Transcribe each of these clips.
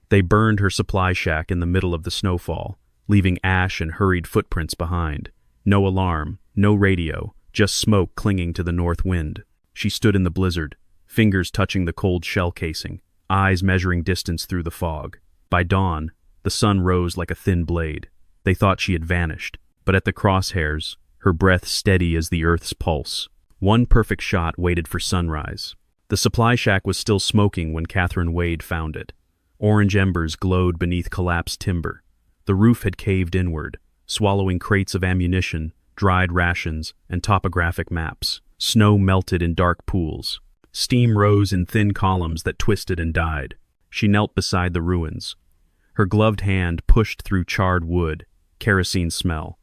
They burned her supply shack in the middle of the snowfall, leaving ash and hurried footprints behind. No alarm, no radio, just smoke clinging to the north wind. She stood in the blizzard, fingers touching the cold shell casing, eyes measuring distance through the fog. By dawn, the sun rose like a thin blade. They thought she had vanished, but at the crosshairs, her breath steady as the earth's pulse. One perfect shot waited for sunrise. The supply shack was still smoking when Catherine Wade found it. Orange embers glowed beneath collapsed timber. The roof had caved inward, swallowing crates of ammunition, dried rations, and topographic maps. Snow melted in dark pools. Steam rose in thin columns that twisted and died. She knelt beside the ruins. Her gloved hand pushed through charred wood, kerosene smell.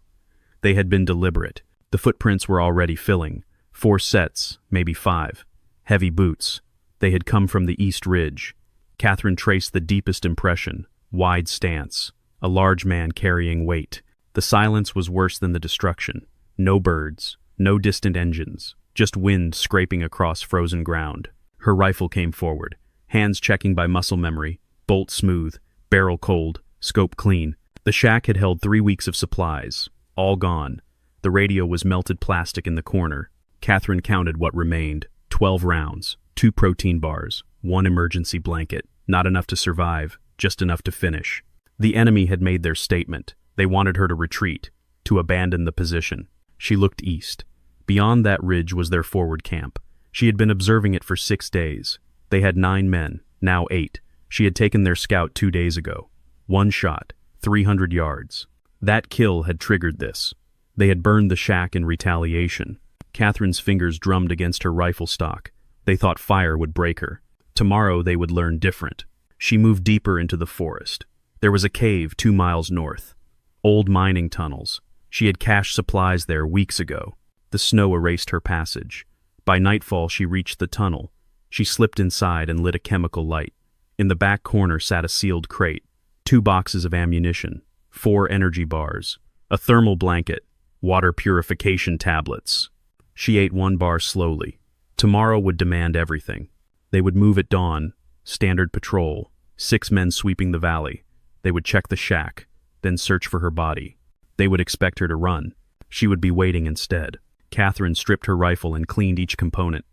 They had been deliberate. The footprints were already filling. 4 sets, maybe 5. Heavy boots. They had come from the East Ridge. Catherine traced the deepest impression, wide stance, a large man carrying weight. The silence was worse than the destruction. No birds, no distant engines, just wind scraping across frozen ground. Her rifle came forward, hands checking by muscle memory, bolt smooth, barrel cold, scope clean. The shack had held 3 weeks of supplies, all gone. The radio was melted plastic in the corner. Catherine counted what remained. 12 rounds, 2 protein bars, 1 emergency blanket. Not enough to survive, just enough to finish. The enemy had made their statement. They wanted her to retreat, to abandon the position. She looked east. Beyond that ridge was their forward camp. She had been observing it for 6 days. They had 9 men, now 8. She had taken their scout 2 days ago. 1 shot, 300 yards. That kill had triggered this. They had burned the shack in retaliation. Catherine's fingers drummed against her rifle stock. They thought fire would break her. Tomorrow they would learn different. She moved deeper into the forest. There was a cave 2 miles north. Old mining tunnels. She had cached supplies there weeks ago. The snow erased her passage. By nightfall she reached the tunnel. She slipped inside and lit a chemical light. In the back corner sat a sealed crate. 2 boxes of ammunition. 4 energy bars. A thermal blanket. Water purification tablets. She ate 1 bar slowly. Tomorrow would demand everything. They would move at dawn, standard patrol, 6 men sweeping the valley. They would check the shack, then search for her body. They would expect her to run. She would be waiting instead. Catherine stripped her rifle and cleaned each component.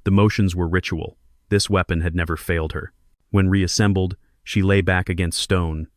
The motions were ritual. This weapon had never failed her. When reassembled, she lay back against stone.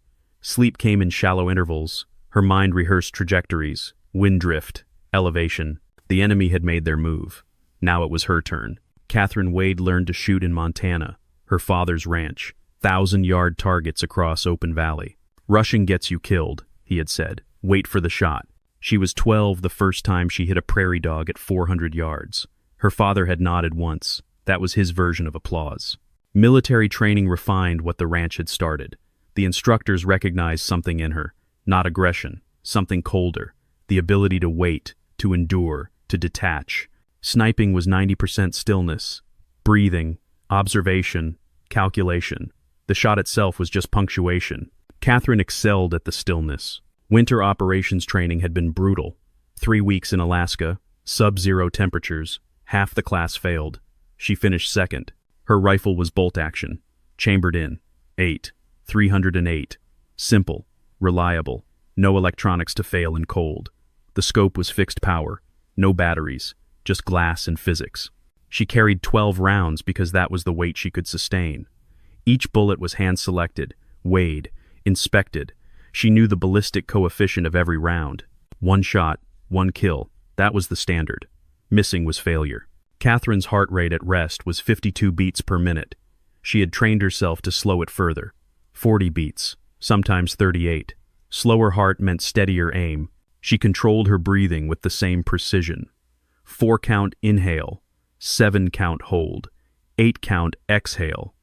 Sleep came in shallow intervals. Her mind rehearsed trajectories, wind drift, elevation. The enemy had made their move. Now it was her turn. Catherine Wade learned to shoot in Montana, her father's ranch, 1,000-yard targets across open valley. Rushing gets you killed, he had said. Wait for the shot. She was 12 the first time she hit a prairie dog at 400 yards. Her father had nodded once. That was his version of applause. Military training refined what the ranch had started. The instructors recognized something in her, not aggression, something colder, the ability to wait, to endure, to detach. Sniping was 90% stillness, breathing, observation, calculation. The shot itself was just punctuation. Catherine excelled at the stillness. Winter operations training had been brutal. 3 weeks in Alaska, sub-zero temperatures, half the class failed. She finished second. Her rifle was bolt action, chambered in. 308. Simple, reliable, no electronics to fail in cold. The scope was fixed power, no batteries, just glass and physics. She carried 12 rounds because that was the weight she could sustain. Each bullet was hand-selected, weighed, inspected. She knew the ballistic coefficient of every round. 1 shot, 1 kill. That was the standard. Missing was failure. Catherine's heart rate at rest was 52 beats per minute. She had trained herself to slow it further. 40 beats, sometimes 38. Slower heart meant steadier aim. She controlled her breathing with the same precision. 4-count inhale, 7-count hold, 8-count exhale.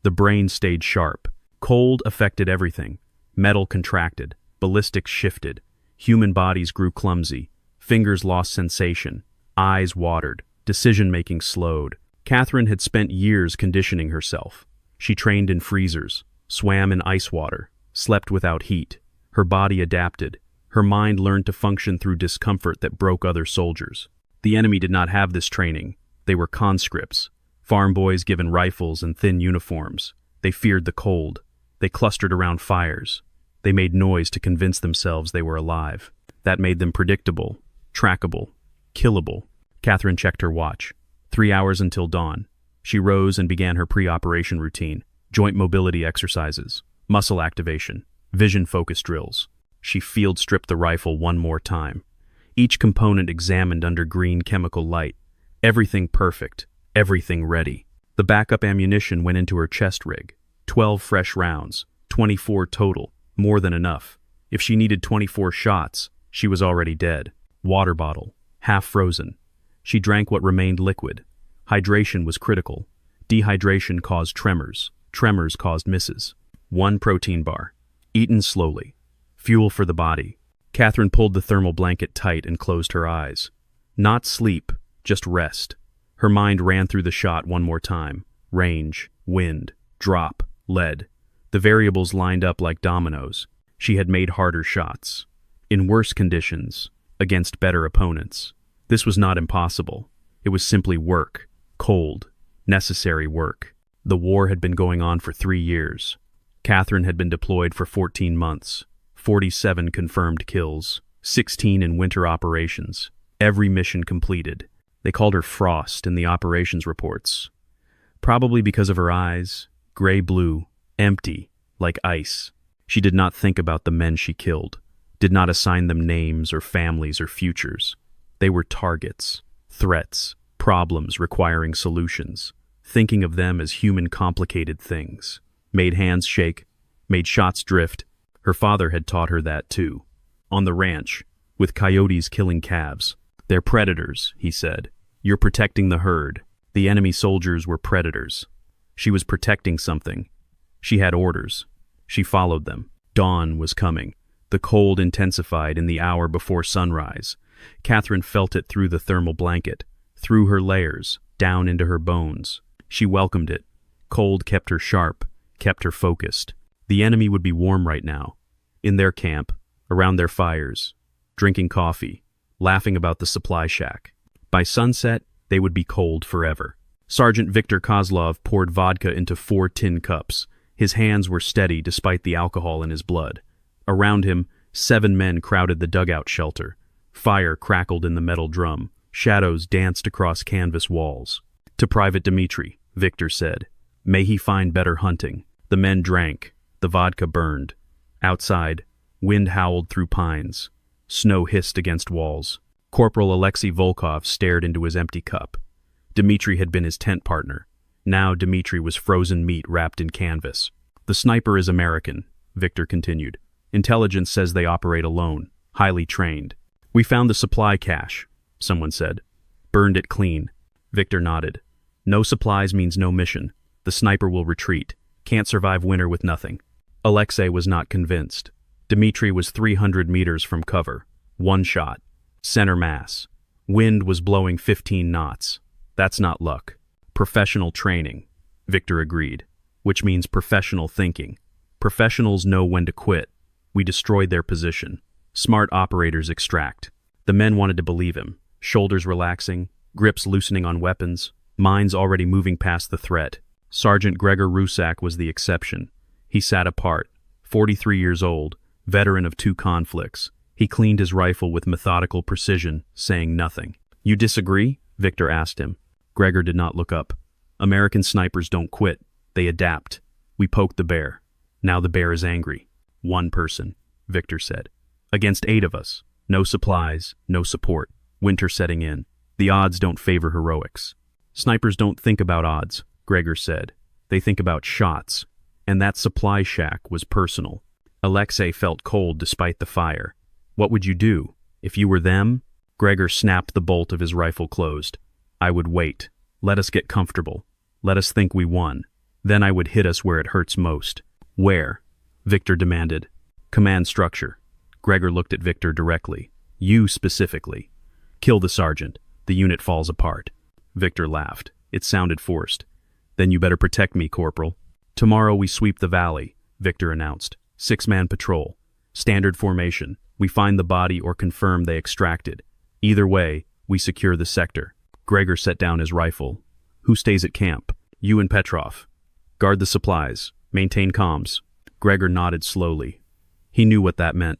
The brain stayed sharp. Cold affected everything. Metal contracted, ballistics shifted, human bodies grew clumsy, fingers lost sensation, eyes watered, decision-making slowed. Catherine had spent years conditioning herself. She trained in freezers, swam in ice water, slept without heat. Her body adapted. Her mind learned to function through discomfort that broke other soldiers. The enemy did not have this training. They were conscripts, farm boys given rifles and thin uniforms. They feared the cold. They clustered around fires. They made noise to convince themselves they were alive. That made them predictable, trackable, killable. Catherine checked her watch. 3 hours until dawn. She rose and began her pre-operation routine. Joint mobility exercises, muscle activation, vision focus drills. She field stripped the rifle one more time. Each component examined under green chemical light. Everything perfect, everything ready. The backup ammunition went into her chest rig. 12 fresh rounds, 24 total, more than enough. If she needed 24 shots, she was already dead. Water bottle, half frozen. She drank what remained liquid. Hydration was critical. Dehydration caused tremors. Tremors caused misses. 1 protein bar, eaten slowly. Fuel for the body. Catherine pulled the thermal blanket tight and closed her eyes. Not sleep, just rest. Her mind ran through the shot one more time. Range, wind, drop, lead. The variables lined up like dominoes. She had made harder shots. In worse conditions, against better opponents. This was not impossible. It was simply work. Cold, necessary work. The war had been going on for 3 years. Catherine had been deployed for 14 months. 47 confirmed kills. 16 in winter operations. Every mission completed. They called her Frost in the operations reports. Probably because of her eyes, gray-blue, empty, like ice. She did not think about the men she killed, did not assign them names or families or futures. They were targets, threats, problems requiring solutions, thinking of them as human complicated things. Made hands shake, made shots drift. Her father had taught her that too. On the ranch, with coyotes killing calves. They're predators, he said. You're protecting the herd. The enemy soldiers were predators. She was protecting something. She had orders. She followed them. Dawn was coming. The cold intensified in the hour before sunrise. Catherine felt it through the thermal blanket, through her layers, down into her bones. She welcomed it. Cold kept her sharp, kept her focused. The enemy would be warm right now, in their camp, around their fires, drinking coffee, laughing about the supply shack. By sunset, they would be cold forever. Sergeant Viktor Kozlov poured vodka into 4 tin cups. His hands were steady despite the alcohol in his blood. Around him, 7 men crowded the dugout shelter. Fire crackled in the metal drum. Shadows danced across canvas walls. To Private Dmitri, Viktor said, "May he find better hunting." The men drank. The vodka burned. Outside, wind howled through pines. Snow hissed against walls. Corporal Alexei Volkov stared into his empty cup. Dmitri had been his tent partner. Now Dmitri was frozen meat wrapped in canvas. "The sniper is American," Viktor continued. "Intelligence says they operate alone, highly trained." "We found the supply cache," someone said. "Burned it clean." Viktor nodded. "No supplies means no mission. The sniper will retreat. Can't survive winter with nothing." Alexei was not convinced. Dmitri was 300 meters from cover. 1 shot. Center mass. Wind was blowing 15 knots. That's not luck. Professional training, Viktor agreed, which means professional thinking. Professionals know when to quit. We destroyed their position. Smart operators extract. The men wanted to believe him. Shoulders relaxing, grips loosening on weapons, minds already moving past the threat. Sergeant Gregor Rusak was the exception. He sat apart, 43 years old, veteran of 2 conflicts. He cleaned his rifle with methodical precision, saying nothing. "You disagree?" Viktor asked him. Gregor did not look up. "American snipers don't quit. They adapt. We poked the bear. Now the bear is angry." 1 person, Viktor said. "Against 8 of us. No supplies, no support. Winter setting in. The odds don't favor heroics." "Snipers don't think about odds," Gregor said. "They think about shots." And that supply shack was personal. Alexei felt cold despite the fire. "What would you do? If you were them?" Gregor snapped the bolt of his rifle closed. "I would wait. Let us get comfortable. Let us think we won. Then I would hit us where it hurts most." "Where?" Viktor demanded. "Command structure." Gregor looked at Viktor directly. "You specifically. Kill the sergeant. The unit falls apart." Viktor laughed. It sounded forced. "Then you better protect me, Corporal." "Tomorrow we sweep the valley," Viktor announced. 6-man patrol. Standard formation. We find the body or confirm they extracted. Either way, we secure the sector. Gregor set down his rifle. "Who stays at camp?" "You and Petrov. Guard the supplies. Maintain comms." Gregor nodded slowly. He knew what that meant.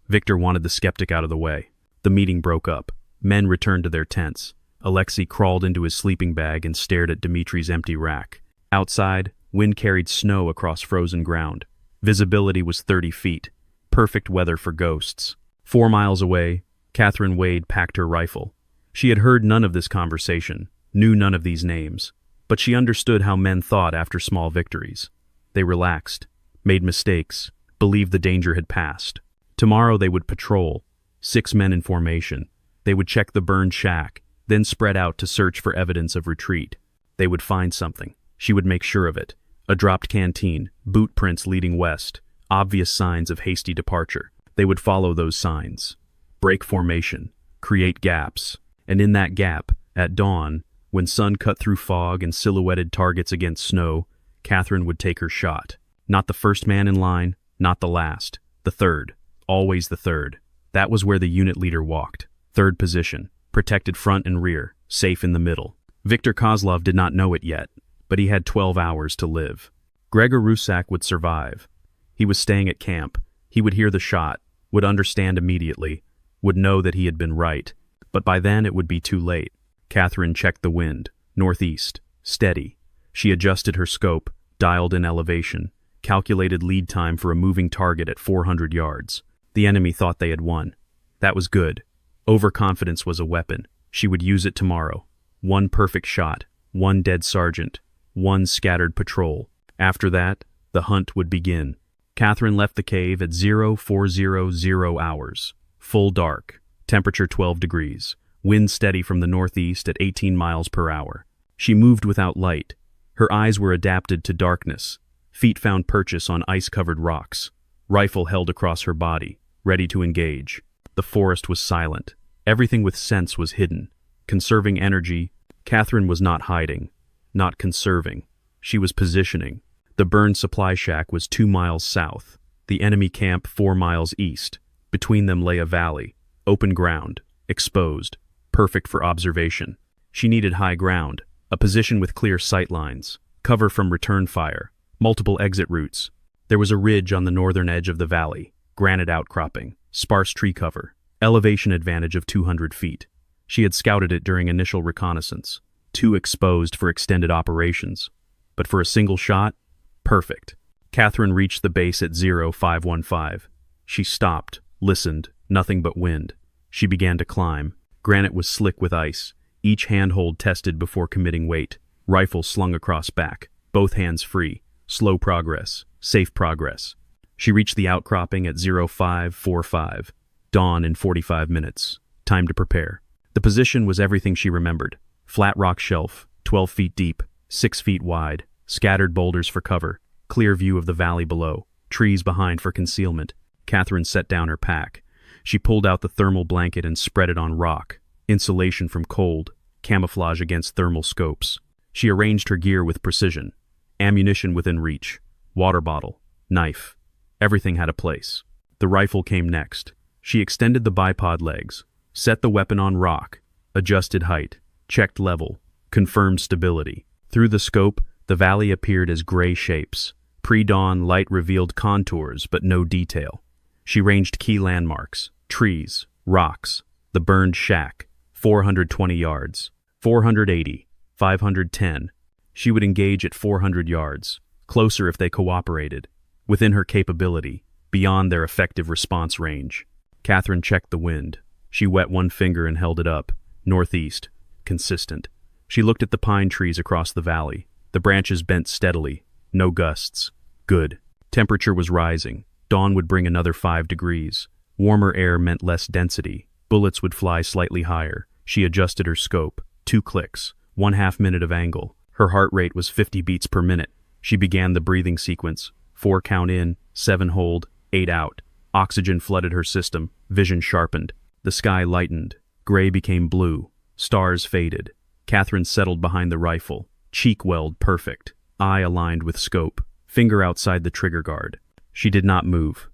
Victor wanted the skeptic out of the way. The meeting broke up. Men returned to their tents. Alexei crawled into his sleeping bag and stared at Dmitri's empty rack. Outside, wind carried snow across frozen ground. Visibility was 30 feet. Perfect weather for ghosts. 4 miles away, Catherine Wade packed her rifle. She had heard none of this conversation, knew none of these names, but she understood how men thought after small victories. They relaxed, made mistakes, believed the danger had passed. Tomorrow they would patrol, 6 men in formation. They would check the burned shack, then spread out to search for evidence of retreat. They would find something. She would make sure of it. A dropped canteen, boot prints leading west, obvious signs of hasty departure. They would follow those signs. Break formation, create gaps, and in that gap, at dawn, when sun cut through fog and silhouetted targets against snow, Catherine would take her shot. Not the first man in line, not the last. The third. Always the third. That was where the unit leader walked. Third position. Protected front and rear. Safe in the middle. Viktor Kozlov did not know it yet, but he had 12 hours to live. Gregor Rusak would survive. He was staying at camp. He would hear the shot, would understand immediately, would know that he had been right. But by then it would be too late. Catherine checked the wind. Northeast. Steady. She adjusted her scope, dialed in elevation, calculated lead time for a moving target at 400 yards. The enemy thought they had won. That was good. Overconfidence was a weapon. She would use it tomorrow. 1 perfect shot, 1 dead sergeant, 1 scattered patrol. After that, the hunt would begin. Catherine left the cave at 0400 hours. Full dark. Temperature 12 degrees. Wind steady from the northeast at 18 miles per hour. She moved without light. Her eyes were adapted to darkness. Feet found purchase on ice-covered rocks. Rifle held across her body, ready to engage. The forest was silent. Everything with sense was hidden. Conserving energy, Catherine was not hiding, not conserving. She was positioning. The burned supply shack was 2 miles south. The enemy camp 4 miles east. Between them lay a valley, open ground, exposed, perfect for observation. She needed high ground, a position with clear sight lines, cover from return fire, multiple exit routes. There was a ridge on the northern edge of the valley, granite outcropping, sparse tree cover, elevation advantage of 200 feet. She had scouted it during initial reconnaissance, too exposed for extended operations. But for a single shot, perfect. Catherine reached the base at 0515. She stopped, listened, nothing but wind. She began to climb. Granite was slick with ice, each handhold tested before committing weight. Rifle slung across back, both hands free. Slow progress, safe progress. She reached the outcropping at 0545. Dawn in 45 minutes. Time to prepare. The position was everything she remembered. Flat rock shelf, 12 feet deep, 6 feet wide, scattered boulders for cover, clear view of the valley below, trees behind for concealment. Catherine set down her pack. She pulled out the thermal blanket and spread it on rock. Insulation from cold, camouflage against thermal scopes. She arranged her gear with precision. Ammunition within reach, water bottle, knife. Everything had a place. The rifle came next. She extended the bipod legs, set the weapon on rock, adjusted height, checked level, confirmed stability. Through the scope, the valley appeared as gray shapes. Pre-dawn light revealed contours, but no detail. She ranged key landmarks, trees, rocks, the burned shack, 420 yards, 480, 510. She would engage at 400 yards, closer if they cooperated, within her capability, beyond their effective response range. Catherine checked the wind. She wet one finger and held it up. Northeast. Consistent. She looked at the pine trees across the valley. The branches bent steadily. No gusts. Good. Temperature was rising. Dawn would bring another 5 degrees. Warmer air meant less density. Bullets would fly slightly higher. She adjusted her scope. 2 clicks. 1/2 minute of angle. Her heart rate was 50 beats per minute. She began the breathing sequence. 4 count in, 7 hold, 8 out. Oxygen flooded her system. Vision sharpened. The sky lightened. Gray became blue. Stars faded. Catherine settled behind the rifle. Cheek weld perfect. Eye aligned with scope. Finger outside the trigger guard. She did not move.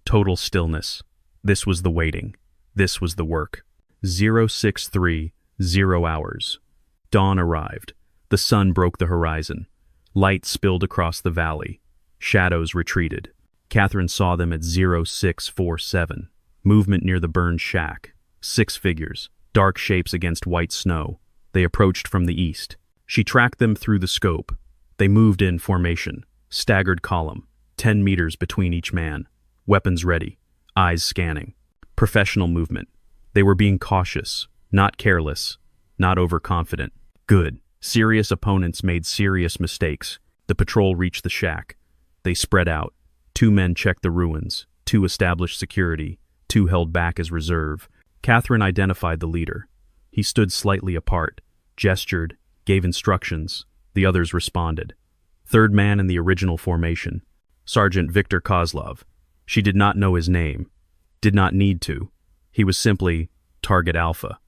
Total stillness. This was the waiting. This was the work. 0630 hours. Dawn arrived. The sun broke the horizon. Light spilled across the valley. Shadows retreated. Catherine saw them at 0647. Movement near the burned shack. 6 figures, dark shapes against white snow. They approached from the east. She tracked them through the scope. They moved in formation, staggered column, 10 meters between each man. Weapons ready, eyes scanning. Professional movement. They were being cautious, not careless, not overconfident. Good. Serious opponents made serious mistakes. The patrol reached the shack. They spread out. 2 men checked the ruins. 2 established security. 2 held back as reserve. Catherine identified the leader. He stood slightly apart, gestured, gave instructions. The others responded. 3rd man in the original formation, Sergeant Viktor Kozlov. She did not know his name. Did not need to. He was simply Target Alpha,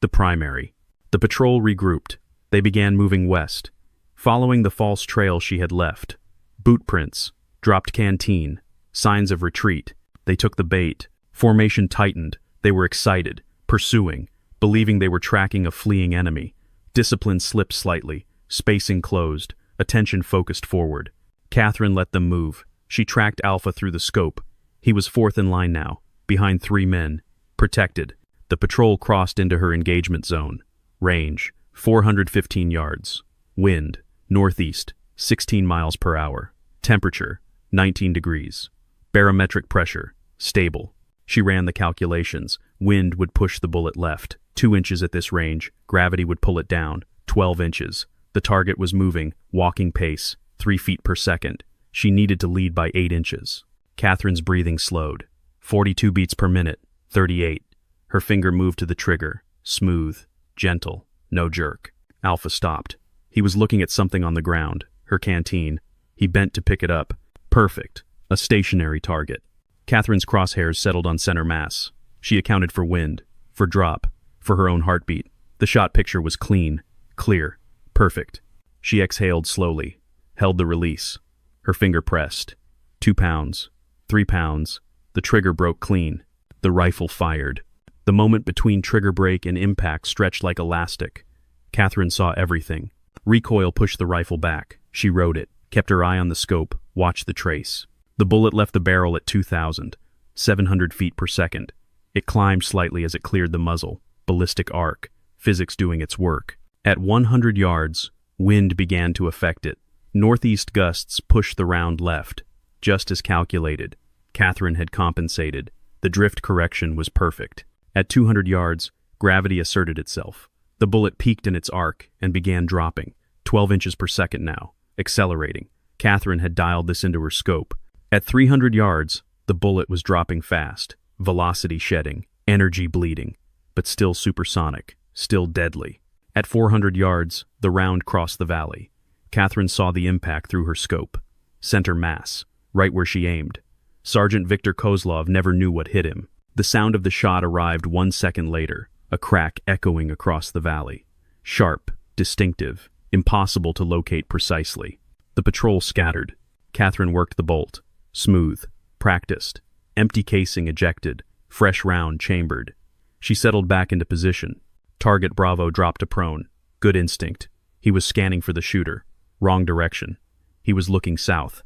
the primary. The patrol regrouped. They began moving west, following the false trail she had left. Boot prints, dropped canteen, signs of retreat. They took the bait. Formation tightened. They were excited, pursuing, believing they were tracking a fleeing enemy. Discipline slipped slightly, spacing closed, attention focused forward. Catherine let them move. She tracked Alpha through the scope. He was 4th in line now, behind 3 men, protected. The patrol crossed into her engagement zone. Range, 415 yards. Wind, northeast, 16 miles per hour. Temperature, 19 degrees. Barometric pressure, stable. She ran the calculations. Wind would push the bullet left. 2 inches at this range. Gravity would pull it down. 12 inches. The target was moving, walking pace, 3 feet per second. She needed to lead by 8 inches. Catherine's breathing slowed. 42 beats per minute. 38. Her finger moved to the trigger. Smooth, gentle, no jerk. Alpha stopped. He was looking at something on the ground. Her canteen. He bent to pick it up. Perfect. A stationary target. Catherine's crosshairs settled on center mass. She accounted for wind, for drop, for her own heartbeat. The shot picture was clean, clear, perfect. She exhaled slowly, held the release. Her finger pressed. 2 pounds, 3 pounds. The trigger broke clean. The rifle fired. The moment between trigger break and impact stretched like elastic. Catherine saw everything. Recoil pushed the rifle back. She rode it, kept her eye on the scope, watched the trace. The bullet left the barrel at 2,700 feet per second. It climbed slightly as it cleared the muzzle. Ballistic arc, physics doing its work. At 100 yards, wind began to affect it. Northeast gusts pushed the round left. Just as calculated. Catherine had compensated. The drift correction was perfect. At 200 yards, gravity asserted itself. The bullet peaked in its arc and began dropping. 12 inches per second now, accelerating. Catherine had dialed this into her scope. At 300 yards, the bullet was dropping fast, velocity shedding, energy bleeding, but still supersonic, still deadly. At 400 yards, the round crossed the valley. Catherine saw the impact through her scope. Center mass, right where she aimed. Sergeant Viktor Kozlov never knew what hit him. The sound of the shot arrived 1 second later, a crack echoing across the valley. Sharp, distinctive, impossible to locate precisely. The patrol scattered. Catherine worked the bolt. Smooth, practiced, empty casing ejected, fresh round chambered. She settled back into position. Target Bravo dropped to prone. Good instinct. He was scanning for the shooter. Wrong direction. He was looking south.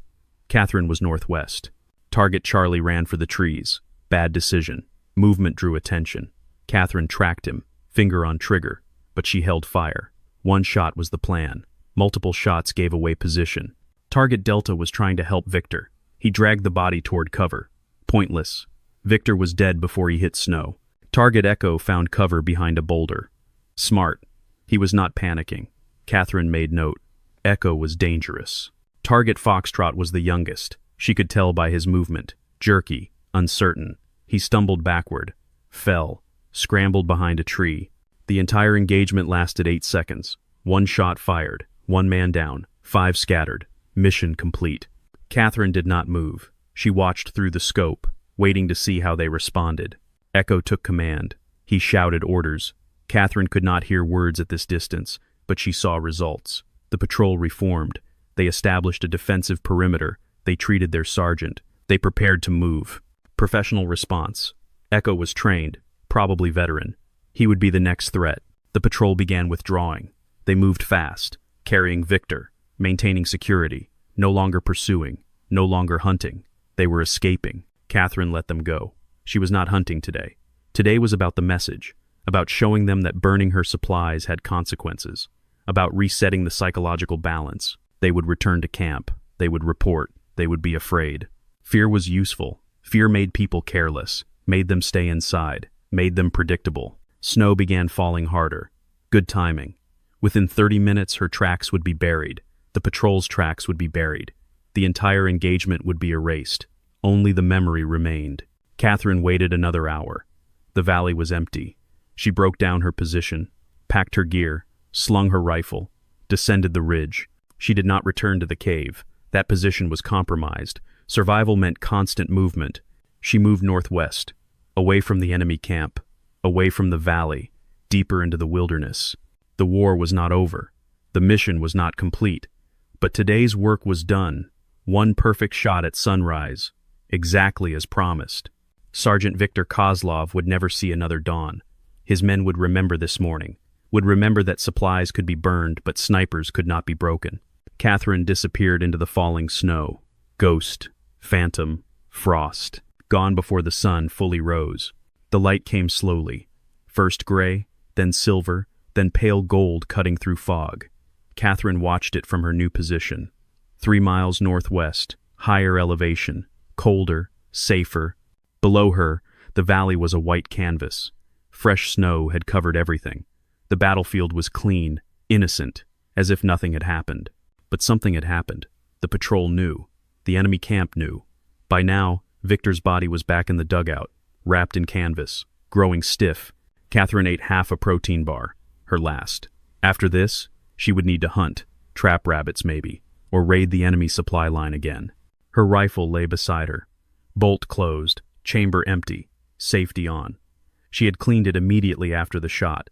Catherine was northwest. Target Charlie ran for the trees. Bad decision. Movement drew attention. Catherine tracked him, finger on trigger, but she held fire. 1 shot was the plan. Multiple shots gave away position. Target Delta was trying to help Victor. He dragged the body toward cover. Pointless. Victor was dead before he hit snow. Target Echo found cover behind a boulder. Smart. He was not panicking. Catherine made note. Echo was dangerous. Target Foxtrot was the youngest. She could tell by his movement. Jerky, uncertain. He stumbled backward. Fell. Scrambled behind a tree. The entire engagement lasted 8 seconds. 1 shot fired. 1 man down. 5 scattered. Mission complete. Catherine did not move. She watched through the scope, waiting to see how they responded. Echo took command. He shouted orders. Catherine could not hear words at this distance, but she saw results. The patrol reformed. They established a defensive perimeter. They treated their sergeant. They prepared to move. Professional response. Echo was trained, probably veteran. He would be the next threat. The patrol began withdrawing. They moved fast, carrying Victor, maintaining security, no longer pursuing, no longer hunting. They were escaping. Catherine let them go. She was not hunting today. Today was about the message, about showing them that burning her supplies had consequences, about resetting the psychological balance. They would return to camp. They would report. They would be afraid. Fear was useful. Fear made people careless, made them stay inside, made them predictable. Snow began falling harder. Good timing. Within 30 minutes, her tracks would be buried. The patrol's tracks would be buried. The entire engagement would be erased. Only the memory remained. Catherine waited another hour. The valley was empty. She broke down her position, packed her gear, slung her rifle, descended the ridge. She did not return to the cave. That position was compromised. Survival meant constant movement. She moved northwest, away from the enemy camp, away from the valley, deeper into the wilderness. The war was not over. The mission was not complete. But today's work was done. One perfect shot at sunrise, exactly as promised. Sergeant Viktor Kozlov would never see another dawn. His men would remember this morning, would remember that supplies could be burned, but snipers could not be broken. Catherine disappeared into the falling snow. Ghost, phantom, frost, gone before the sun fully rose. The light came slowly, first gray, then silver, then pale gold cutting through fog. Catherine watched it from her new position. 3 miles northwest, higher elevation, colder, safer. Below her, the valley was a white canvas. Fresh snow had covered everything. The battlefield was clean, innocent, as if nothing had happened. But something had happened. The patrol knew. The enemy camp knew. By now, Victor's body was back in the dugout, wrapped in canvas, growing stiff. Catherine ate half a protein bar, her last. After this, she would need to hunt, trap rabbits maybe, or raid the enemy supply line again. Her rifle lay beside her. Bolt closed, chamber empty, safety on. She had cleaned it immediately after the shot.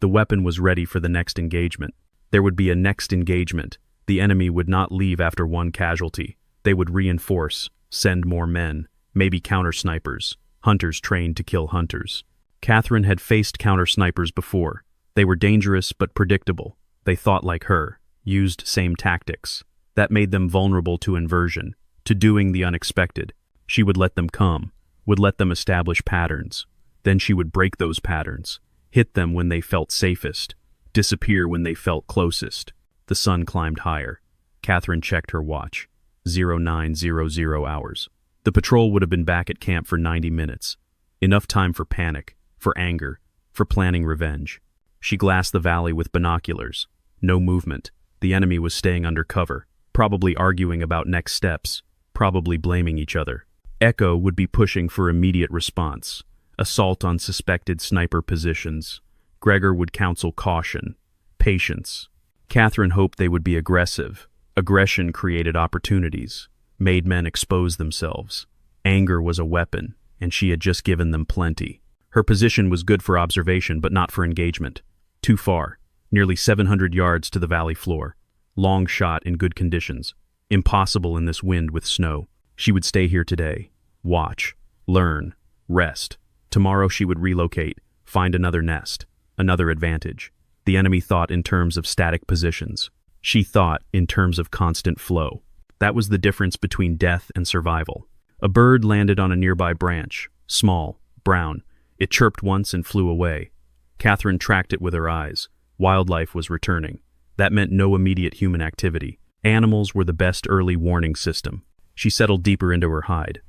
The weapon was ready for the next engagement. There would be a next engagement. The enemy would not leave after one casualty. They would reinforce, send more men, maybe counter-snipers, hunters trained to kill hunters. Catherine had faced counter-snipers before. They were dangerous but predictable. They thought like her, used same tactics. That made them vulnerable to inversion, to doing the unexpected. She would let them come, would let them establish patterns. Then she would break those patterns, hit them when they felt safest, disappear when they felt closest. The sun climbed higher. Catherine checked her watch. 0900 hours. The patrol would have been back at camp for 90 minutes. Enough time for panic, for anger, for planning revenge. She glassed the valley with binoculars. No movement. The enemy was staying under cover, probably arguing about next steps, probably blaming each other. Echo would be pushing for immediate response. Assault on suspected sniper positions. Gregor would counsel caution, patience. Catherine hoped they would be aggressive. Aggression created opportunities, made men expose themselves. Anger was a weapon, and she had just given them plenty. Her position was good for observation, but not for engagement. Too far, nearly 700 yards to the valley floor. Long shot in good conditions. Impossible in this wind with snow. She would stay here today. Watch, learn, rest. Tomorrow she would relocate, find another nest, another advantage. The enemy thought in terms of static positions. She thought in terms of constant flow. That was the difference between death and survival. A bird landed on a nearby branch, small, brown. It chirped once and flew away. Catherine tracked it with her eyes. Wildlife was returning. That meant no immediate human activity. Animals were the best early warning system. She settled deeper into her hide.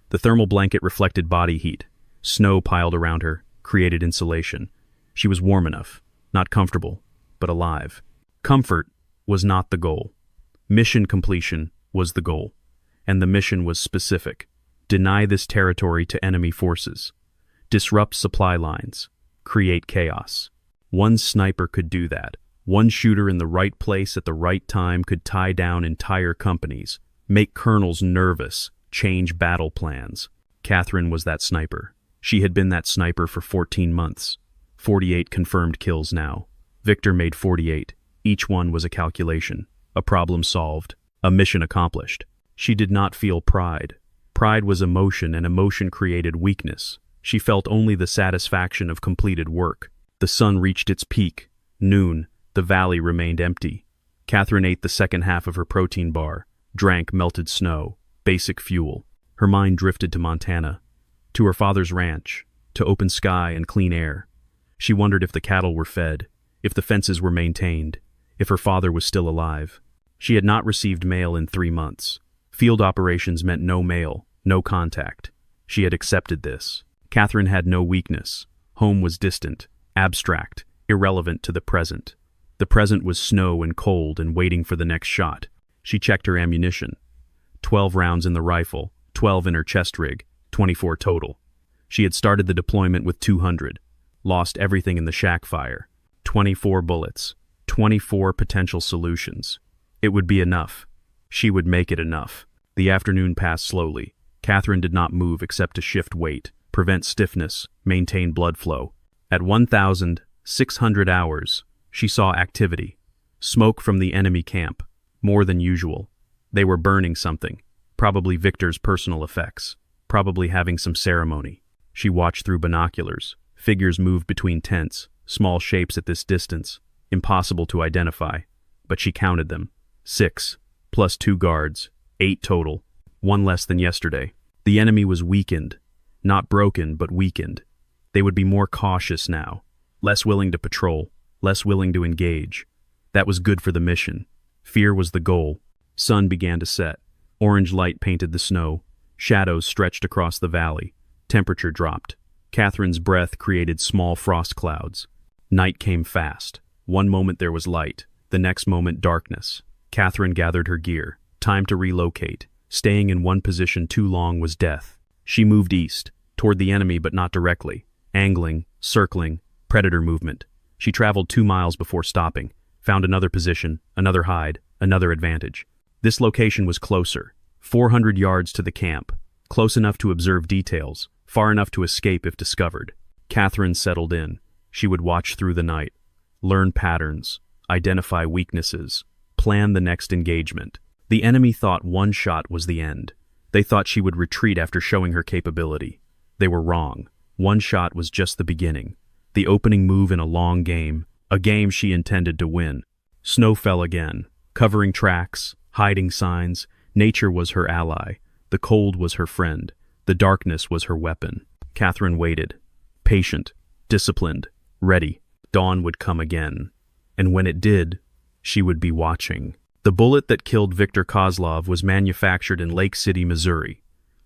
The thermal blanket reflected body heat. Snow piled around her, created insulation. She was warm enough, not comfortable, but alive. Comfort was not the goal. Mission completion was the goal. And the mission was specific. Deny this territory to enemy forces. Disrupt supply lines. Create chaos. One sniper could do that. One shooter in the right place at the right time could tie down entire companies, make colonels nervous, change battle plans. Catherine was that sniper. She had been that sniper for 14 months. 48 confirmed kills now. Victor made 48. Each one was a calculation, a problem solved, a mission accomplished. She did not feel pride. Pride was emotion, and emotion created weakness. She felt only the satisfaction of completed work. The sun reached its peak. Noon. The valley remained empty. Catherine ate the second half of her protein bar, drank melted snow, basic fuel. Her mind drifted to Montana, to her father's ranch, to open sky and clean air. She wondered if the cattle were fed, if the fences were maintained, if her father was still alive. She had not received mail in 3 months. Field operations meant no mail, no contact. She had accepted this. Catherine had no weakness. Home was distant, abstract, irrelevant to the present. The present was snow and cold and waiting for the next shot. She checked her ammunition. 12 rounds in the rifle, 12 in her chest rig, 24 total. She had started the deployment with 200, lost everything in the shack fire. 24 bullets, 24 potential solutions. It would be enough. She would make it enough. The afternoon passed slowly. Catherine did not move except to shift weight, prevent stiffness, maintain blood flow. At 1,600 hours, she saw activity. Smoke from the enemy camp, more than usual. They were burning something, probably Victor's personal effects, probably having some ceremony. She watched through binoculars. Figures moved between tents, small shapes at this distance, impossible to identify. But she counted them. 6, plus 2 guards, 8 total, 1 less than yesterday. The enemy was weakened, not broken, but weakened. They would be more cautious now, less willing to patrol, less willing to engage. That was good for the mission. Fear was the goal. Sun began to set. Orange light painted the snow. Shadows stretched across the valley. Temperature dropped. Catherine's breath created small frost clouds. Night came fast. One moment there was light, the next moment darkness. Catherine gathered her gear. Time to relocate. Staying in one position too long was death. She moved east, toward the enemy but not directly. Angling, circling, predator movement. She traveled 2 miles before stopping, found another position, another hide, another advantage. This location was closer, 400 yards to the camp, close enough to observe details, far enough to escape if discovered. Catherine settled in. She would watch through the night, learn patterns, identify weaknesses, plan the next engagement. The enemy thought one shot was the end. They thought she would retreat after showing her capability. They were wrong. One shot was just the beginning, the opening move in a long game, a game she intended to win. Snow fell again, covering tracks, hiding signs. Nature was her ally. The cold was her friend. The darkness was her weapon. Catherine waited, patient, disciplined, ready. Dawn would come again. And when it did, she would be watching. The bullet that killed Victor Kozlov was manufactured in Lake City, Missouri.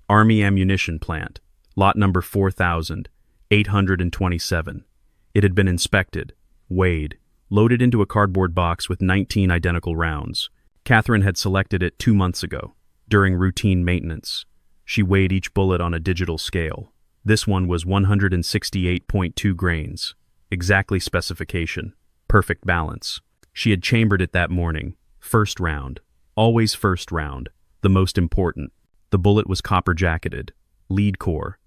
Army ammunition plant, lot number 4,827. It had been inspected, weighed, loaded into a cardboard box with 19 identical rounds. Catherine had selected it 2 months ago, during routine maintenance. She weighed each bullet on a digital scale. This one was 168.2 grains. Exactly specification. Perfect balance. She had chambered it that morning. First round. Always first round. The most important. The bullet was copper-jacketed. Lead core.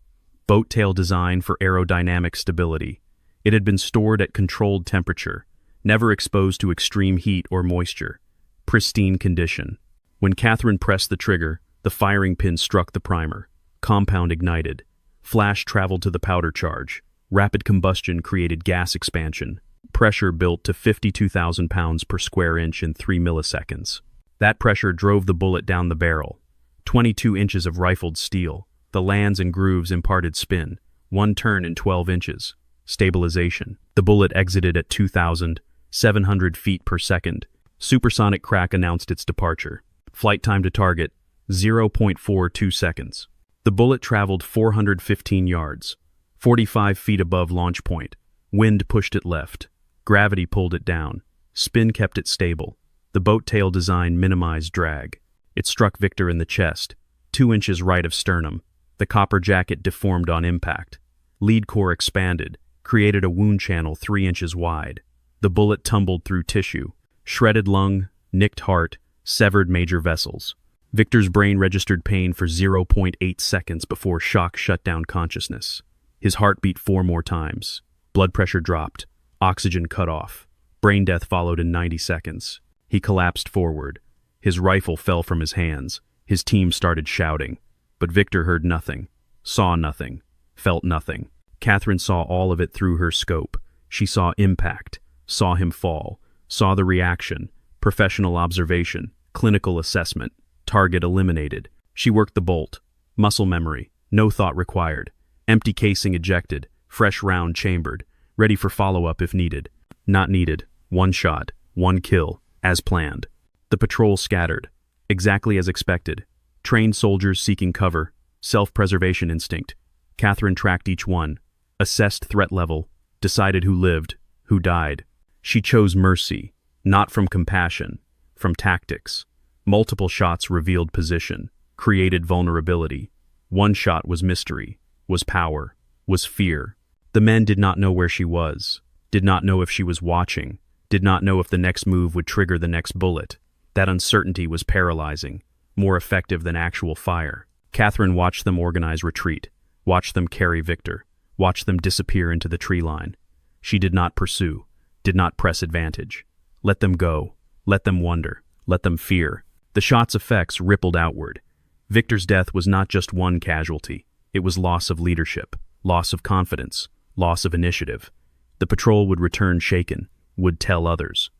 Boat tail design for aerodynamic stability. It had been stored at controlled temperature, never exposed to extreme heat or moisture. Pristine condition. When Catherine pressed the trigger, the firing pin struck the primer. Compound ignited. Flash traveled to the powder charge. Rapid combustion created gas expansion. Pressure built to 52,000 pounds per square inch in 3 milliseconds. That pressure drove the bullet down the barrel. 22 inches of rifled steel. The lands and grooves imparted spin. 1 turn in 12 inches. Stabilization. The bullet exited at 2,700 feet per second. Supersonic crack announced its departure. Flight time to target, 0.42 seconds. The bullet traveled 415 yards, 45 feet above launch point. Wind pushed it left. Gravity pulled it down. Spin kept it stable. The boat tail design minimized drag. It struck Victor in the chest, 2 inches right of sternum. The copper jacket deformed on impact. Lead core expanded, created a wound channel 3 inches wide. The bullet tumbled through tissue. Shredded lung, nicked heart, severed major vessels. Victor's brain registered pain for 0.8 seconds before shock shut down consciousness. His heart beat 4 more times. Blood pressure dropped. Oxygen cut off. Brain death followed in 90 seconds. He collapsed forward. His rifle fell from his hands. His team started shouting. But Victor heard nothing, saw nothing, felt nothing. Catherine saw all of it through her scope. She saw impact, saw him fall, saw the reaction, professional observation, clinical assessment, target eliminated. She worked the bolt, Muscle memory, no thought required. Empty casing ejected, fresh round chambered, ready for follow-up if needed. Not needed. One shot, one kill, as planned. The patrol scattered, exactly as expected. Trained soldiers seeking cover, self-preservation instinct. Catherine tracked each one, assessed threat level, decided who lived, who died. She chose mercy, not from compassion, from tactics. Multiple shots revealed position, created vulnerability. One shot was mystery, was power, was fear. The men did not know where she was, did not know if she was watching, did not know if the next move would trigger the next bullet. That uncertainty was paralyzing, more effective than actual fire. Catherine watched them organize retreat, watched them carry Victor, watched them disappear into the tree line. She did not pursue, did not press advantage. Let them go, let them wonder, let them fear. The shot's effects rippled outward. Victor's death was not just one casualty. It was loss of leadership, loss of confidence, loss of initiative. The patrol would return shaken, would tell others,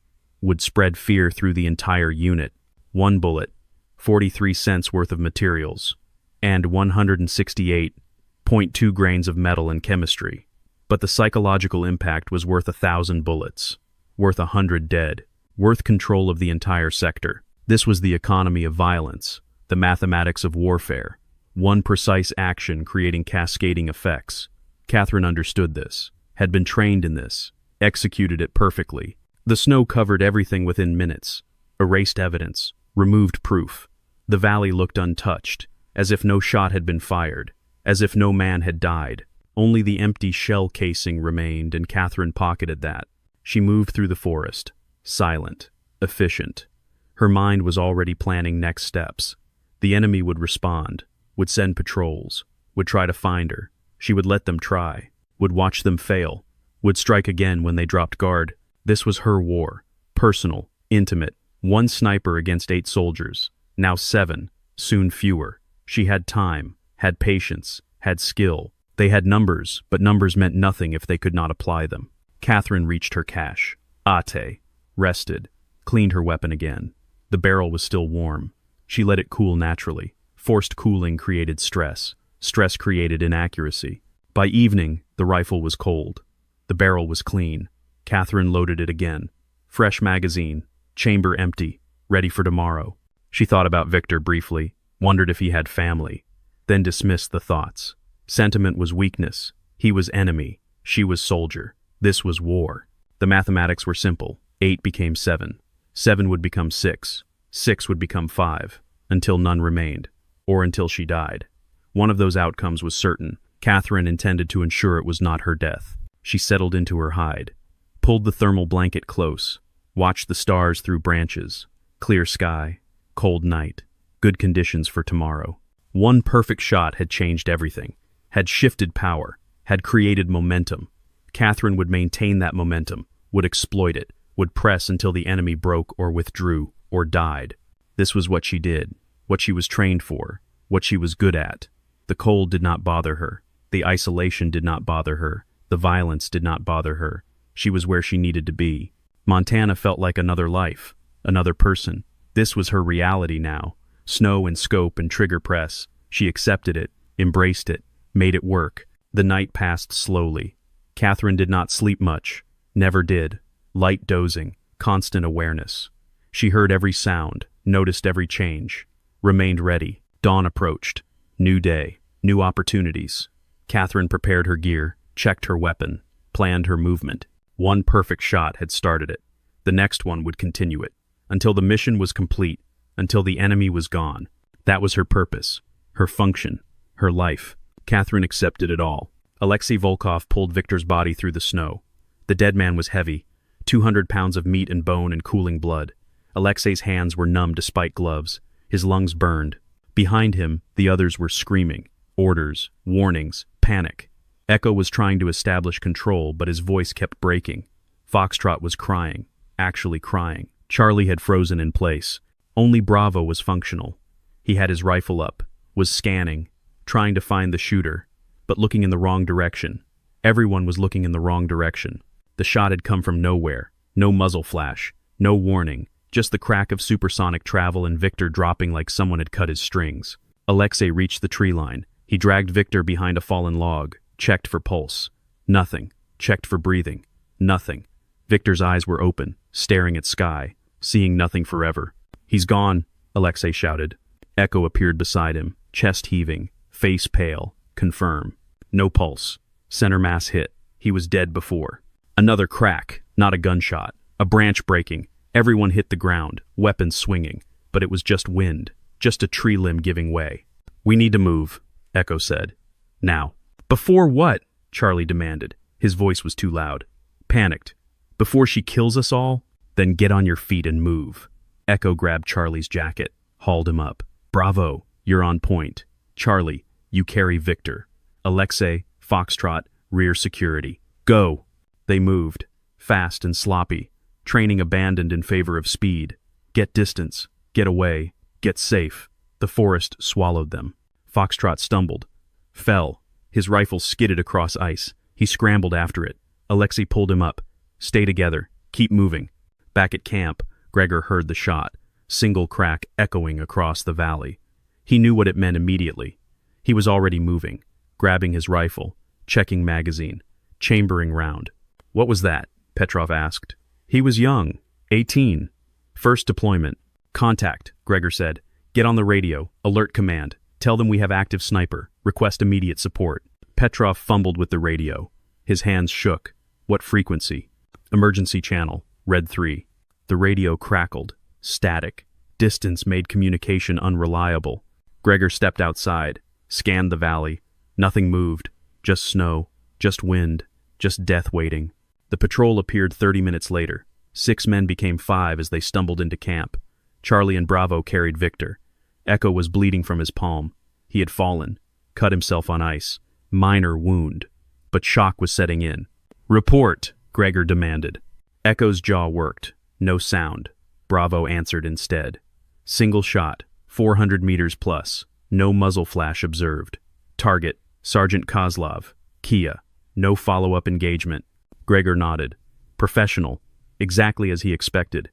would spread fear through the entire unit. One bullet, 43 cents worth of materials, and 168.2 grains of metal and chemistry. But the psychological impact was worth 1,000 bullets, worth 100 dead, worth control of the entire sector. This was the economy of violence, the mathematics of warfare. One precise action creating cascading effects. Catherine understood this, had been trained in this, executed it perfectly. The snow covered everything within minutes, erased evidence, removed proof. The valley looked untouched, as if no shot had been fired, as if no man had died. Only the empty shell casing remained, and Catherine pocketed that. She moved through the forest, silent, efficient. Her mind was already planning next steps. The enemy would respond, would send patrols, would try to find her. She would let them try, would watch them fail, would strike again when they dropped guard. This was her war, personal, intimate. One sniper against 8 soldiers, now 7, soon fewer. She had time, had patience, had skill. They had numbers, but numbers meant nothing if they could not apply them. Catherine reached her cache. Ate, rested, cleaned her weapon again. The barrel was still warm. She let it cool naturally. Forced cooling created stress. Stress created inaccuracy. By evening, the rifle was cold. The barrel was clean. Catherine loaded it again. Fresh magazine, chamber empty, ready for tomorrow. She thought about Victor briefly, wondered if he had family, then dismissed the thoughts. Sentiment was weakness. He was enemy. She was soldier. This was war. The mathematics were simple. 8 became 7. 7 would become 6. 6 would become 5, until none remained, or until she died. One of those outcomes was certain. Catherine intended to ensure it was not her death. She settled into her hide, pulled the thermal blanket close, watched the stars through branches. Clear sky, cold night, good conditions for tomorrow. One perfect shot had changed everything, had shifted power, had created momentum. Catherine would maintain that momentum, would exploit it, would press until the enemy broke or withdrew or died. This was what she did, what she was trained for, what she was good at. The cold did not bother her. The isolation did not bother her. The violence did not bother her. She was where she needed to be. Montana felt like another life, another person. This was her reality now. Snow and scope and trigger press. She accepted it, embraced it, made it work. The night passed slowly. Catherine did not sleep much, never did. Light dozing, constant awareness. She heard every sound, noticed every change, remained ready. Dawn approached. New day, new opportunities. Catherine prepared her gear, checked her weapon, planned her movement. One perfect shot had started it. The next one would continue it, until the mission was complete, until the enemy was gone. That was her purpose, her function, her life. Catherine accepted it all. Alexei Volkov pulled Victor's body through the snow. The dead man was heavy, 200 pounds of meat and bone and cooling blood. Alexei's hands were numb despite gloves. His lungs burned. Behind him, the others were screaming. Orders, warnings, panic. Echo was trying to establish control, but his voice kept breaking. Foxtrot was crying, actually crying. Charlie had frozen in place. Only Bravo was functional. He had his rifle up, was scanning, trying to find the shooter, but looking in the wrong direction. Everyone was looking in the wrong direction. The shot had come from nowhere. No muzzle flash, no warning, just the crack of supersonic travel and Victor dropping like someone had cut his strings. Alexei reached the tree line. He dragged Victor behind a fallen log, checked for pulse. Nothing. Checked for breathing. Nothing. Victor's eyes were open, staring at sky, seeing nothing forever. "He's gone," Alexei shouted. Echo appeared beside him, chest heaving, face pale. Confirm. No pulse. Center mass hit. He was dead before. Another crack, not a gunshot. A branch breaking. Everyone hit the ground, weapons swinging. But it was just wind, just a tree limb giving way. "We need to move," Echo said. "Now." "Before what?" Charlie demanded. His voice was too loud. Panicked. "Before she kills us all? Then get on your feet and move." Echo grabbed Charlie's jacket, hauled him up. "Bravo, you're on point. Charlie, you carry Victor. Alexei, Foxtrot, rear security. Go!" They moved, fast and sloppy, training abandoned in favor of speed. Get distance, get away, get safe. The forest swallowed them. Foxtrot stumbled, fell. His rifle skidded across ice. He scrambled after it. Alexei pulled him up. "Stay together. Keep moving." Back at camp, Gregor heard the shot, single crack echoing across the valley. He knew what it meant immediately. He was already moving, grabbing his rifle, checking magazine, chambering round. "What was that?" Petrov asked. He was young, 18. First deployment. "Contact," Gregor said. "Get on the radio, alert command. Tell them we have active sniper. Request immediate support." Petrov fumbled with the radio. His hands shook. What frequency? Emergency channel, red 3. The radio crackled. Static. Distance made communication unreliable. Gregor stepped outside, scanned the valley. Nothing moved. Just snow, just wind, just death waiting. The patrol appeared 30 minutes later. 6 men became 5 as they stumbled into camp. Charlie and Bravo carried Victor. Echo was bleeding from his palm. He had fallen, cut himself on ice. Minor wound. But shock was setting in. "Report," Gregor demanded. Echo's jaw worked. No sound. Bravo answered instead. "Single shot, 400 meters plus. No muzzle flash observed. Target, Sergeant Kozlov, Kia. No follow-up engagement." Gregor nodded. Professional. Exactly as he expected.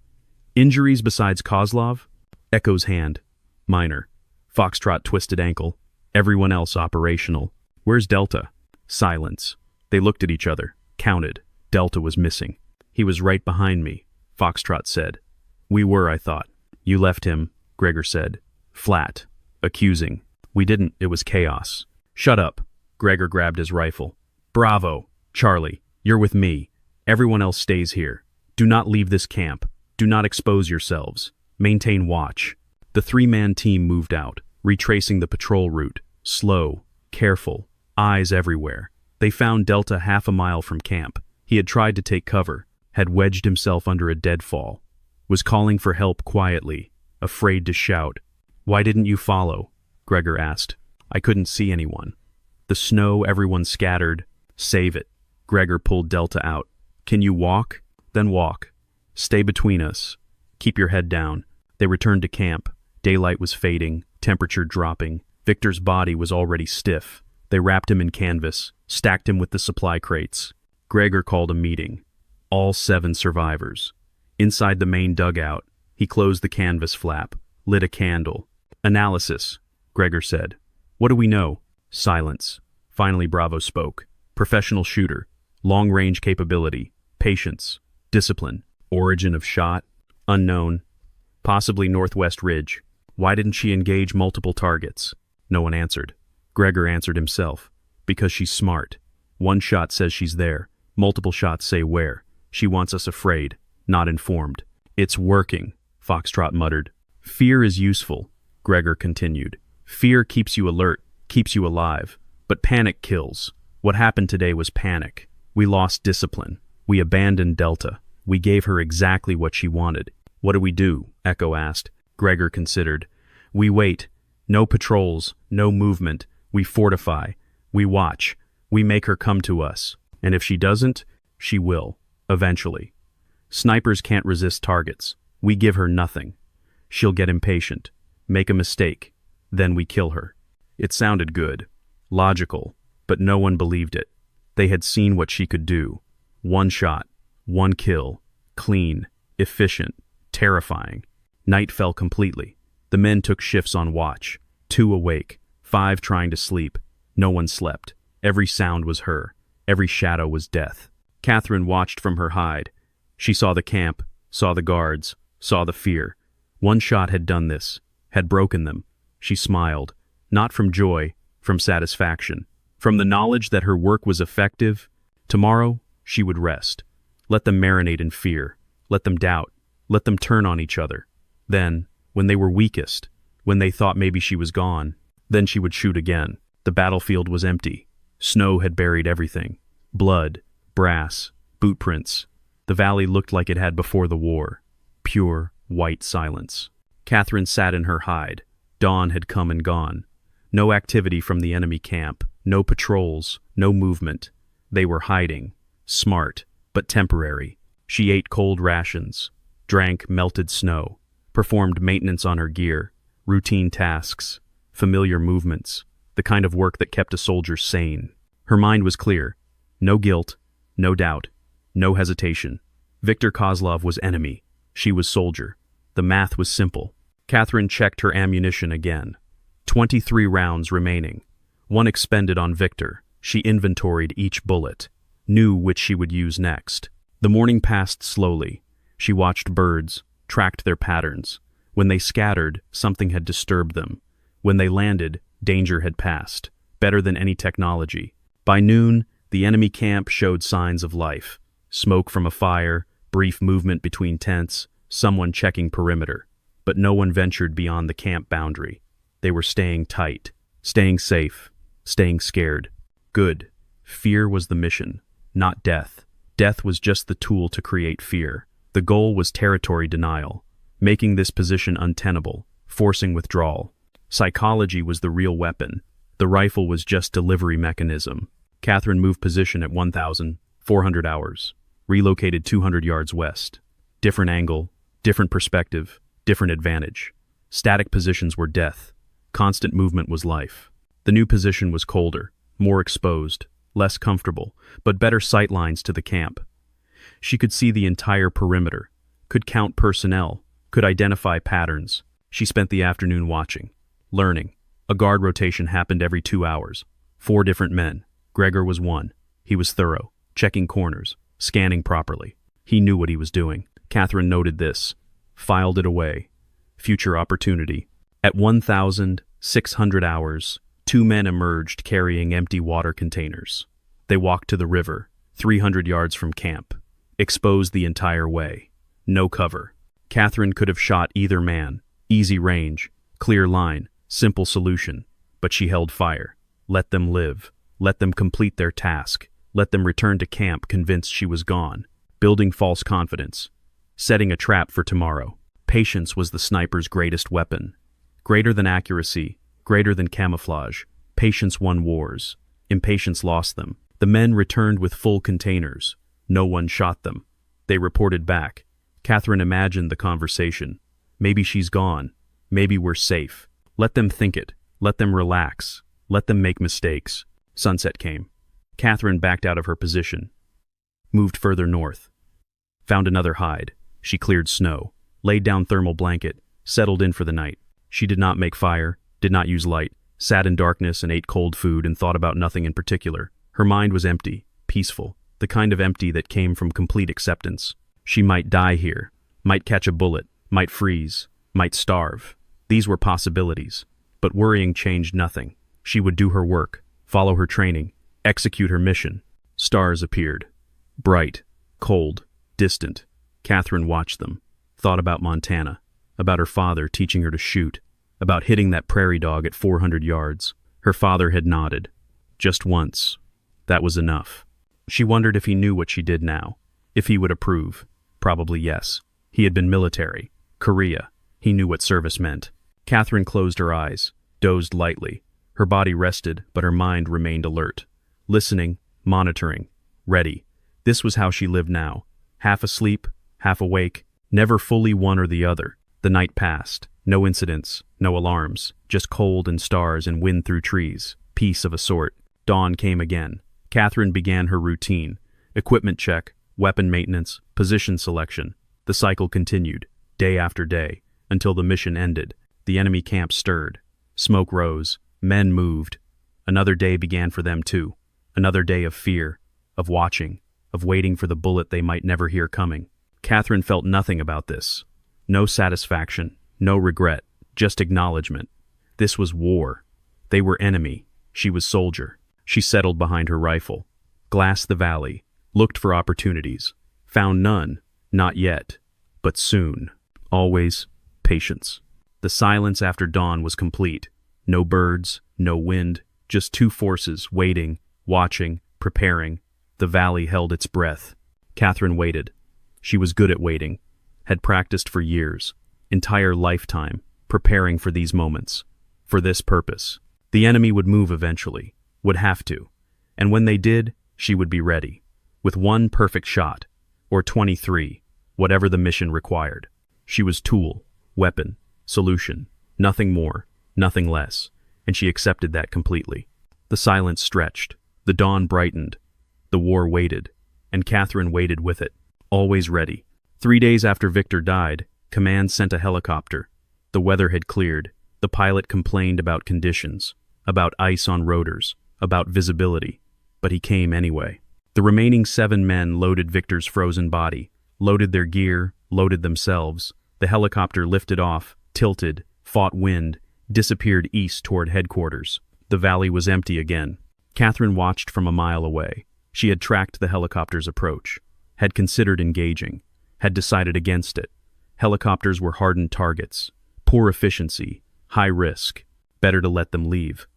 "Injuries besides Kozlov?" Echo's hand. "Minor. Foxtrot twisted ankle. Everyone else operational." "Where's Delta?" Silence. They looked at each other, counted. Delta was missing. "He was right behind me," Foxtrot said. "We were, I thought." "You left him," Gregor said. Flat. Accusing. "We didn't, it was chaos." "Shut up." Gregor grabbed his rifle. "Bravo. Charlie, you're with me. Everyone else stays here. Do not leave this camp. Do not expose yourselves. Maintain watch." The 3-man team moved out, retracing the patrol route. Slow, careful, eyes everywhere. They found Delta half a mile from camp. He had tried to take cover, had wedged himself under a deadfall, was calling for help quietly, afraid to shout. "Why didn't you follow?" Gregor asked. "I couldn't see anyone." The snow, everyone scattered. "Save it." Gregor pulled Delta out. "Can you walk? Then walk. Stay between us. Keep your head down." They returned to camp. Daylight was fading, temperature dropping. Victor's body was already stiff. They wrapped him in canvas, stacked him with the supply crates. Gregor called a meeting. All 7 survivors. Inside the main dugout, he closed the canvas flap, lit a candle. "Analysis," Gregor said. "What do we know?" Silence. Finally Bravo spoke. "Professional shooter. Long-range capability. Patience. Discipline. Origin of shot? Unknown. Possibly Northwest Ridge. Why didn't she engage multiple targets?" No one answered. Gregor answered himself. "Because she's smart. One shot says she's there. Multiple shots say where. She wants us afraid, not informed." "It's working," Foxtrot muttered. "Fear is useful," Gregor continued. "Fear keeps you alert, keeps you alive. But panic kills. What happened today was panic. We lost discipline. We abandoned Delta. We gave her exactly what she wanted." "What do we do?" Echo asked. Gregor considered. "We wait. No patrols, no movement. We fortify. We watch. We make her come to us. And if she doesn't, she will. Eventually. Snipers can't resist targets. We give her nothing. She'll get impatient. Make a mistake. Then we kill her." It sounded good. Logical. But no one believed it. They had seen what she could do. 1 shot. 1 kill. Clean. Efficient. Terrifying. Night fell completely. The men took shifts on watch. 2 awake, 5 trying to sleep. No one slept. Every sound was her. Every shadow was death. Catherine watched from her hide. She saw the camp, saw the guards, saw the fear. One shot had done this, had broken them. She smiled, not from joy, from satisfaction, from the knowledge that her work was effective. Tomorrow, she would rest. Let them marinate in fear. Let them doubt. Let them turn on each other. Then, when they were weakest, when they thought maybe she was gone, then she would shoot again. The battlefield was empty. Snow had buried everything. Blood, brass, boot prints. The valley looked like it had before the war. Pure, white silence. Catherine sat in her hide. Dawn had come and gone. No activity from the enemy camp. No patrols. No movement. They were hiding. Smart, but temporary. She ate cold rations. Drank melted snow. Performed maintenance on her gear. Routine tasks. Familiar movements. The kind of work that kept a soldier sane. Her mind was clear. No guilt. No doubt. No hesitation. Viktor Kozlov was enemy. She was soldier. The math was simple. Catherine checked her ammunition again. 23 rounds remaining. 1 expended on Viktor. She inventoried each bullet. Knew which she would use next. The morning passed slowly. She watched birds, tracked their patterns. When they scattered, something had disturbed them. When they landed, danger had passed. Better than any technology. By noon, the enemy camp showed signs of life. Smoke from a fire, brief movement between tents, someone checking perimeter. But no one ventured beyond the camp boundary. They were staying tight, staying safe, staying scared. Good. Fear was the mission, not death. Death was just the tool to create fear. The goal was territory denial, making this position untenable, forcing withdrawal. Psychology was the real weapon. The rifle was just delivery mechanism. Catherine moved position at 1,400 hours, relocated 200 yards west. Different angle, different perspective, different advantage. Static positions were death. Constant movement was life. The new position was colder, more exposed, less comfortable, but better sight lines to the camp. She could see the entire perimeter, could count personnel, could identify patterns. She spent the afternoon watching, learning. A guard rotation happened every 2 hours. 4 different men. Gregor was one. He was thorough, checking corners, scanning properly. He knew what he was doing. Catherine noted this, filed it away. Future opportunity. At 1,600 hours, 2 men emerged carrying empty water containers. They walked to the river, 300 yards from camp, exposed the entire way. No cover. Catherine could have shot either man. Easy range, clear line, simple solution. But she held fire. Let them live. Let them complete their task. Let them return to camp convinced she was gone. Building false confidence. Setting a trap for tomorrow. Patience was the sniper's greatest weapon. Greater than accuracy, greater than camouflage. Patience won wars. Impatience lost them. The men returned with full containers. No one shot them. They reported back. Catherine imagined the conversation. Maybe she's gone. Maybe we're safe. Let them think it. Let them relax. Let them make mistakes. Sunset came. Catherine backed out of her position. Moved further north. Found another hide. She cleared snow. Laid down thermal blanket. Settled in for the night. She did not make fire. Did not use light. Sat in darkness and ate cold food and thought about nothing in particular. Her mind was empty. Peaceful. The kind of empty that came from complete acceptance. She might die here. Might catch a bullet. Might freeze. Might starve. These were possibilities. But worrying changed nothing. She would do her work. Follow her training. Execute her mission. Stars appeared. Bright. Cold. Distant. Catherine watched them. Thought about Montana. About her father teaching her to shoot. About hitting that prairie dog at 400 yards. Her father had nodded. Just once. That was enough. She wondered if he knew what she did now. If he would approve. Probably yes. He had been military. Korea. He knew what service meant. Catherine closed her eyes. Dozed lightly. Her body rested, but her mind remained alert. Listening. Monitoring. Ready. This was how she lived now. Half asleep. Half awake. Never fully one or the other. The night passed. No incidents. No alarms. Just cold and stars and wind through trees. Peace of a sort. Dawn came again. Catherine began her routine. Equipment check. Weapon maintenance. Position selection. The cycle continued. Day after day. Until the mission ended. The enemy camp stirred. Smoke rose. Men moved. Another day began for them too. Another day of fear, of watching, of waiting for the bullet they might never hear coming. Catherine felt nothing about this. No satisfaction, no regret, just acknowledgement. This was war. They were enemy. She was soldier. She settled behind her rifle, glassed the valley, looked for opportunities. Found none. Not yet. But soon. Always. Patience. The silence after dawn was complete. No birds, no wind, just two forces waiting, watching, preparing. The valley held its breath. Catherine waited. She was good at waiting. Had practiced for years. Entire lifetime. Preparing for these moments. For this purpose. The enemy would move eventually. Would have to. And when they did, she would be ready. With one perfect shot. Or 23. Whatever the mission required. She was tool. Weapon. Solution. Nothing more. Nothing less. And she accepted that completely. The silence stretched. The dawn brightened. The war waited. And Catherine waited with it. Always ready. 3 days after Victor died, command sent a helicopter. The weather had cleared. The pilot complained about conditions. About ice on rotors. About visibility. But he came anyway. The remaining 7 men loaded Victor's frozen body. Loaded their gear. Loaded themselves. The helicopter lifted off. Tilted. Fought wind. Disappeared east toward headquarters. The valley was empty again. Catherine watched from a mile away. She had tracked the helicopter's approach. Had considered engaging. Had decided against it. Helicopters were hardened targets. Poor efficiency. High risk. Better to let them leave.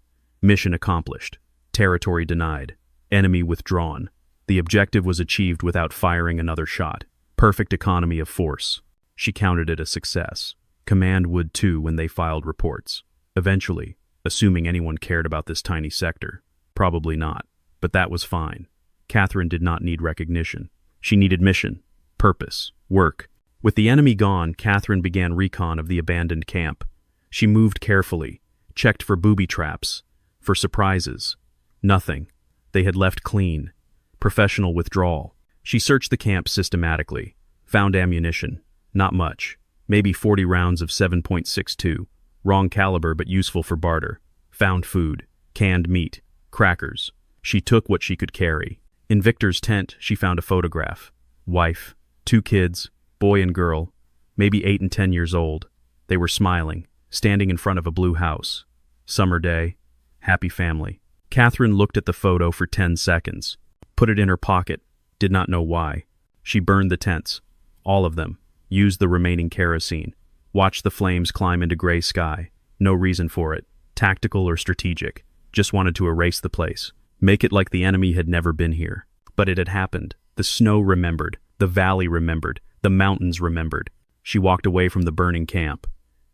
Mission accomplished. Territory denied. Enemy withdrawn. The objective was achieved without firing another shot. Perfect economy of force. She counted it a success. Command would too when they filed reports. Eventually, assuming anyone cared about this tiny sector. Probably not. But that was fine. Catherine did not need recognition. She needed mission, purpose, work. With the enemy gone, Catherine began recon of the abandoned camp. She moved carefully, checked for booby traps, for surprises. Nothing. They had left clean. Professional withdrawal. She searched the camp systematically. Found ammunition. Not much. Maybe 40 rounds of 7.62. Wrong caliber but useful for barter. Found food. Canned meat. Crackers. She took what she could carry. In Victor's tent, she found a photograph. Wife. 2 kids. Boy and girl. Maybe 8 and 10 years old. They were smiling, standing in front of a blue house. Summer day. Happy family. Catherine looked at the photo for 10 seconds. Put it in her pocket. Did not know why. She burned the tents. All of them. Used the remaining kerosene. Watched the flames climb into gray sky. No reason for it. Tactical or strategic. Just wanted to erase the place. Make it like the enemy had never been here. But it had happened. The snow remembered. The valley remembered. The mountains remembered. She walked away from the burning camp.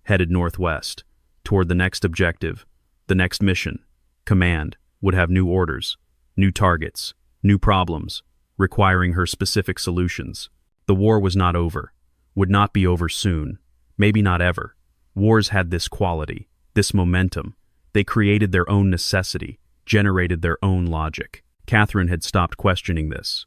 Headed northwest. Toward the next objective. The next mission. Command would have new orders. New targets. New problems. Requiring her specific solutions. The war was not over. Would not be over soon. Maybe not ever. Wars had this quality. This momentum. They created their own necessity. Generated their own logic. Catherine had stopped questioning this.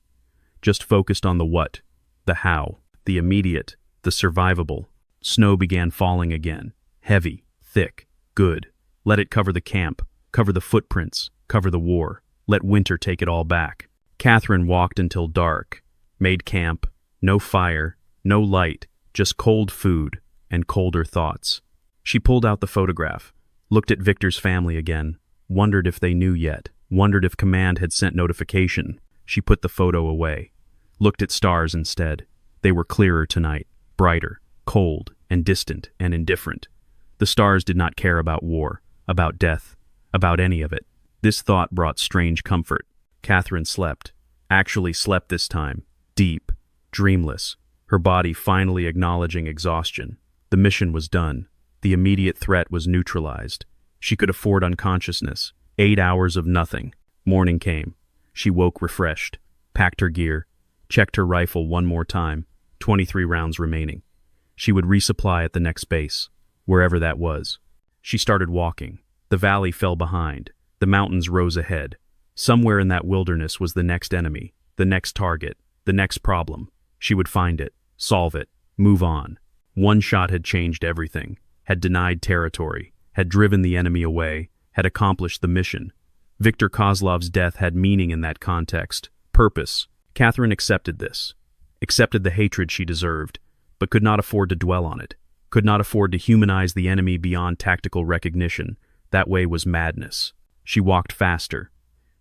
Just focused on the what, the how, the immediate, the survivable. Snow began falling again. Heavy, thick, good. Let it cover the camp, cover the footprints, cover the war. Let winter take it all back. Catherine walked until dark. Made camp. No fire, no light, just cold food and colder thoughts. She pulled out the photograph, looked at Victor's family again, wondered if they knew yet, wondered if command had sent notification. She put the photo away, looked at stars instead. They were clearer tonight, brighter, cold and distant and indifferent. The stars did not care about war, about death, about any of it. This thought brought strange comfort. Catherine slept, actually slept this time, deep, dreamless, her body finally acknowledging exhaustion. The mission was done. The immediate threat was neutralized. She could afford unconsciousness. 8 hours of nothing. Morning came. She woke refreshed, packed her gear, checked her rifle one more time, 23 rounds remaining. She would resupply at the next base, wherever that was. She started walking. The valley fell behind. The mountains rose ahead. Somewhere in that wilderness was the next enemy, the next target, the next problem. She would find it, solve it, move on. One shot had changed everything, had denied territory, had driven the enemy away, had accomplished the mission. Viktor Kozlov's death had meaning in that context, purpose. Catherine accepted this, accepted the hatred she deserved, but could not afford to dwell on it, could not afford to humanize the enemy beyond tactical recognition. That way was madness. She walked faster,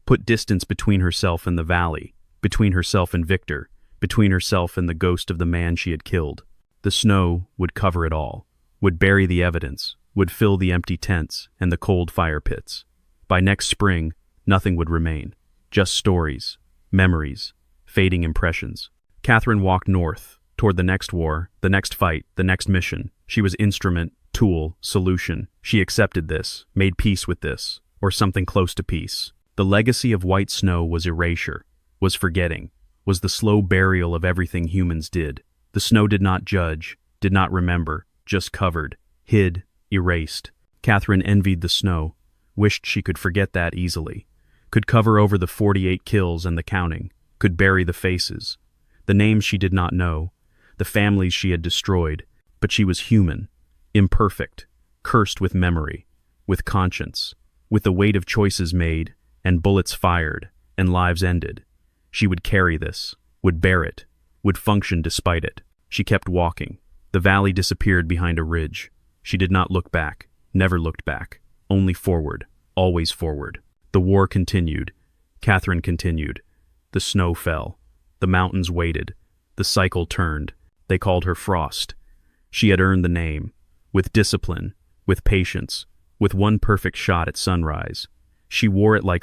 put distance between herself and the valley, between herself and Viktor, between herself and the ghost of the man she had killed. The snow would cover it all, would bury the evidence, would fill the empty tents and the cold fire pits. By next spring, nothing would remain, just stories, memories, fading impressions. Catherine walked north, toward the next war, the next fight, the next mission. She was instrument, tool, solution. She accepted this, made peace with this, or something close to peace. The legacy of white snow was erasure, was forgetting, was the slow burial of everything humans did. The snow did not judge, did not remember, just covered, hid, erased. Catherine envied the snow, wished she could forget that easily, could cover over the 48 kills and the counting, could bury the faces, the names she did not know, the families she had destroyed, but she was human, imperfect, cursed with memory, with conscience, with the weight of choices made, and bullets fired, and lives ended. She would carry this, would bear it, would function despite it. She kept walking. The valley disappeared behind a ridge. She did not look back, never looked back, only forward, always forward. The war continued. Catherine continued. The snow fell. The mountains waited. The cycle turned. They called her Frost. She had earned the name, with discipline, with patience, with one perfect shot at sunrise. She wore it like